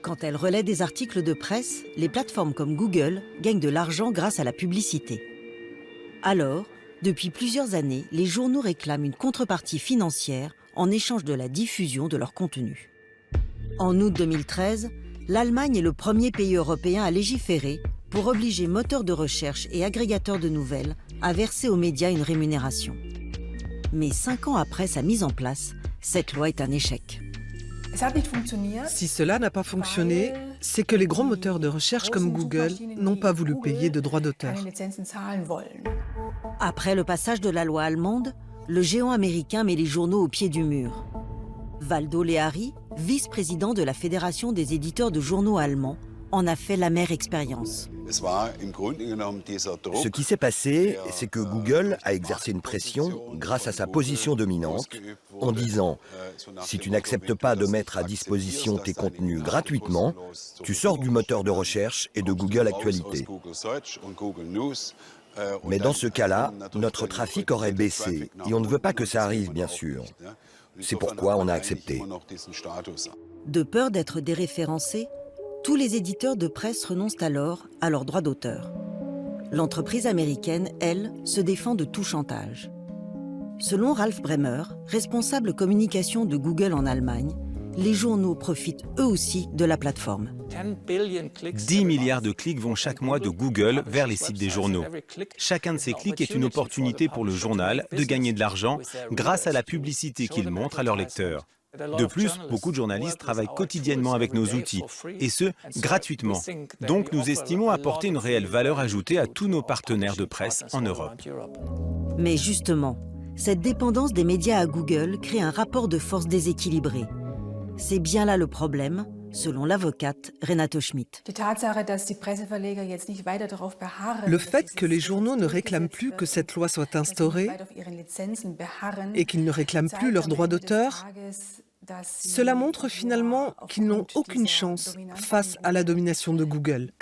Quand elles relaient des articles de presse, les plateformes comme Google gagnent de l'argent grâce à la publicité. Alors, depuis plusieurs années, les journaux réclament une contrepartie financière en échange de la diffusion de leur contenu. En août 2013, l'Allemagne est le premier pays européen à légiférer pour obliger moteurs de recherche et agrégateurs de nouvelles à verser aux médias une rémunération. Mais 5 ans après sa mise en place, cette loi est un échec. Si cela n'a pas fonctionné, c'est que les gros moteurs de recherche comme Google n'ont pas voulu payer de droits d'auteur. Après le passage de la loi allemande, le géant américain met les journaux au pied du mur. Valdo Lehari, vice-président de la Fédération des éditeurs de journaux allemands, en a fait l'amère expérience. Ce qui s'est passé, c'est que Google a exercé une pression grâce à sa position dominante en disant « Si tu n'acceptes pas de mettre à disposition tes contenus gratuitement, tu sors du moteur de recherche et de Google Actualités. » Mais dans ce cas-là, notre trafic aurait baissé et on ne veut pas que ça arrive, bien sûr. C'est pourquoi on a accepté. De peur d'être déréférencés, tous les éditeurs de presse renoncent alors à leurs droits d'auteur. L'entreprise américaine, elle, se défend de tout chantage. Selon Ralph Bremer, responsable communication de Google en Allemagne, les journaux profitent eux aussi de la plateforme. 10 milliards de clics vont chaque mois de Google vers les sites des journaux. Chacun de ces clics est une opportunité pour le journal de gagner de l'argent grâce à la publicité qu'il montre à leurs lecteurs. De plus, beaucoup de journalistes travaillent quotidiennement avec nos outils, et ce, gratuitement. Donc nous estimons apporter une réelle valeur ajoutée à tous nos partenaires de presse en Europe. Mais justement, cette dépendance des médias à Google crée un rapport de force déséquilibré. C'est bien là le problème, selon l'avocate Renate Schmidt. Le fait que les journaux ne réclament plus que cette loi soit instaurée et qu'ils ne réclament plus leurs droits d'auteur, cela montre finalement qu'ils n'ont aucune chance face à la domination de Google.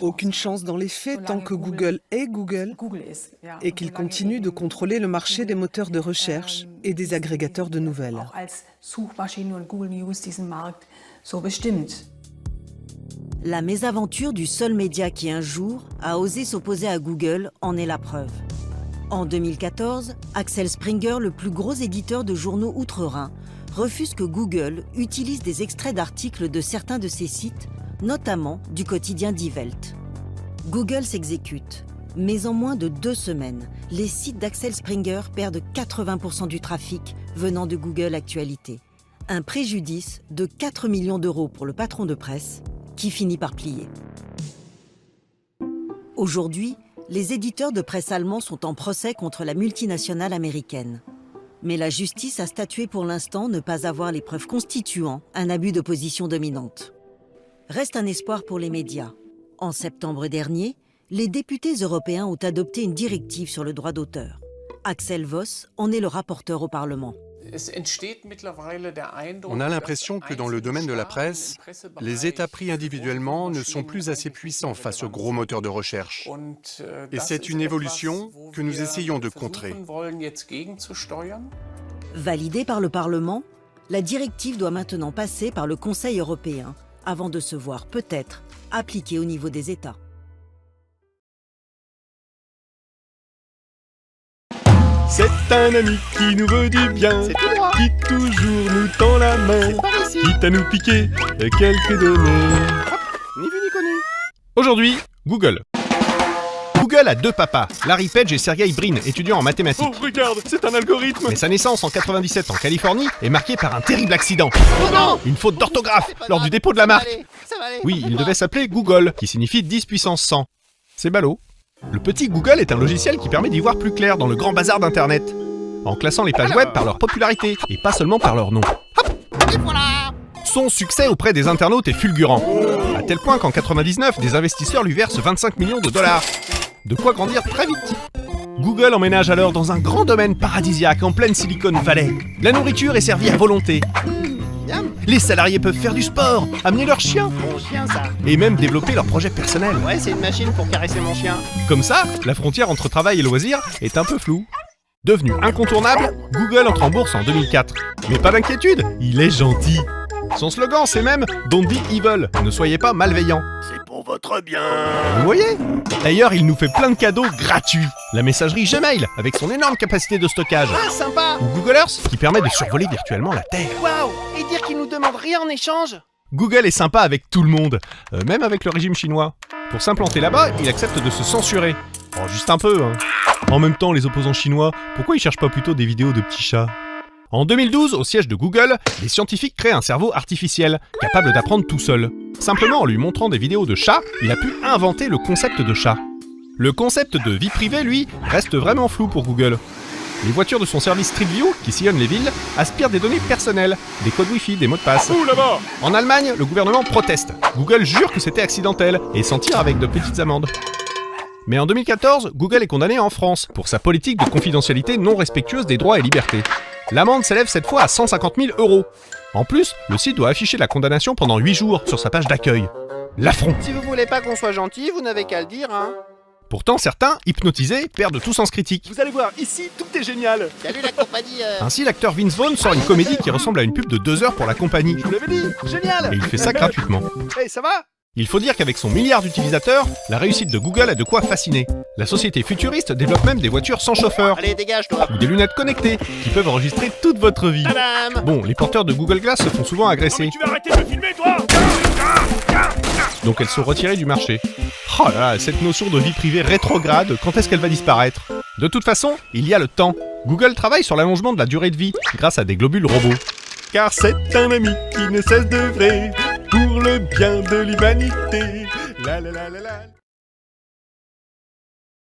Aucune chance dans les faits tant que Google est Google et qu'il continue de contrôler le marché des moteurs de recherche et des agrégateurs de nouvelles. La mésaventure du seul média qui un jour a osé s'opposer à Google en est la preuve. En 2014, Axel Springer, le plus gros éditeur de journaux outre-Rhin, refuse que Google utilise des extraits d'articles de certains de ses sites, notamment du quotidien Die Welt. Google s'exécute, mais en moins de 2 semaines, les sites d'Axel Springer perdent 80% du trafic venant de Google Actualités. Un préjudice de 4 millions d'euros pour le patron de presse, qui finit par plier. Aujourd'hui, les éditeurs de presse allemands sont en procès contre la multinationale américaine. Mais la justice a statué pour l'instant ne pas avoir les preuves constituant un abus de position dominante. Reste un espoir pour les médias. En septembre dernier, les députés européens ont adopté une directive sur le droit d'auteur. Axel Voss en est le rapporteur au Parlement. On a l'impression que dans le domaine de la presse, les États pris individuellement ne sont plus assez puissants face aux gros moteurs de recherche. Et c'est une évolution que nous essayons de contrer. Validée par le Parlement, la directive doit maintenant passer par le Conseil européen avant de se voir peut-être appliquée au niveau des États. C'est un ami qui nous veut du bien, qui toujours nous tend la main, quitte à nous piquer quelques données. Ni vu ni connu. Aujourd'hui, Google. Google a 2 papas, Larry Page et Sergey Brin, étudiants en mathématiques. Oh, regarde, c'est un algorithme. Mais sa naissance en 97 en Californie est marquée par un terrible accident. Oh non! Une faute d'orthographe lors du dépôt de la marque. Ça va aller. Oui, il devait s'appeler Google, qui signifie 10 puissance 100. C'est ballot. Le petit Google est un logiciel qui permet d'y voir plus clair dans le grand bazar d'Internet, en classant les pages web par leur popularité, et pas seulement par leur nom. Hop! Et voilà! Son succès auprès des internautes est fulgurant, à tel point qu'en 99, des investisseurs lui versent 25 millions de dollars. De quoi grandir très vite. Google emménage alors dans un grand domaine paradisiaque en pleine Silicon Valley. La nourriture est servie à volonté. Les salariés peuvent faire du sport, amener leur chien, Mon chien, ça. et même développer leur projet personnel. Ouais, c'est une machine pour caresser mon chien. Comme ça, la frontière entre travail et loisirs est un peu floue. Devenu incontournable, Google entre en bourse en 2004. Mais pas d'inquiétude, il est gentil. Son slogan, c'est même « Don't be evil », ne soyez pas malveillants. C'est pour votre bien. Vous voyez? D'ailleurs, il nous fait plein de cadeaux gratuits. La messagerie Gmail, avec son énorme capacité de stockage. Ah, sympa. Ou Google Earth, qui permet de survoler virtuellement la Terre. Waouh. Et dire qu'il nous demande rien en échange? Google est sympa avec tout le monde, même avec le régime chinois. Pour s'implanter là-bas, il accepte de se censurer. Oh, juste un peu, hein. En même temps, les opposants chinois, pourquoi ils cherchent pas plutôt des vidéos de petits chats? En 2012, au siège de Google, les scientifiques créent un cerveau artificiel, capable d'apprendre tout seul. Simplement en lui montrant des vidéos de chats, il a pu inventer le concept de chat. Le concept de vie privée, lui, reste vraiment flou pour Google. Les voitures de son service Street View, qui sillonnent les villes, aspirent des données personnelles, des codes Wi-Fi, des mots de passe. Ouh là-bas! En Allemagne, le gouvernement proteste. Google jure que c'était accidentel et s'en tire avec de petites amendes. Mais en 2014, Google est condamné en France pour sa politique de confidentialité non respectueuse des droits et libertés. L'amende s'élève cette fois à 150 000 €. En plus, le site doit afficher la condamnation pendant 8 jours sur sa page d'accueil. L'affront! Si vous voulez pas qu'on soit gentil, vous n'avez qu'à le dire, hein. Pourtant, certains, hypnotisés, perdent tout sens critique. Vous allez voir, ici, tout est génial. Salut la compagnie. Ainsi, l'acteur Vince Vaughn sort une comédie qui ressemble à une pub de 2 heures pour la compagnie. Je vous l'avais dit, génial. Et il fait ça gratuitement. Hey, ça va? Il faut dire qu'avec son milliard d'utilisateurs, la réussite de Google a de quoi fasciner. La société futuriste développe même des voitures sans chauffeur, Allez, dégage toi. ou des lunettes connectées, qui peuvent enregistrer toute votre vie. Madame. Bon, les porteurs de Google Glass se font souvent agresser, Tu vas arrêter de me filmer, toi? donc elles sont retirées du marché. Oh là là, cette notion de vie privée rétrograde, quand est-ce qu'elle va disparaître? De toute façon, il y a le temps. Google travaille sur l'allongement de la durée de vie, grâce à des globules robots. Car c'est un ami qui ne cesse d'œuvrer pour le bien de l'humanité. La la la la la.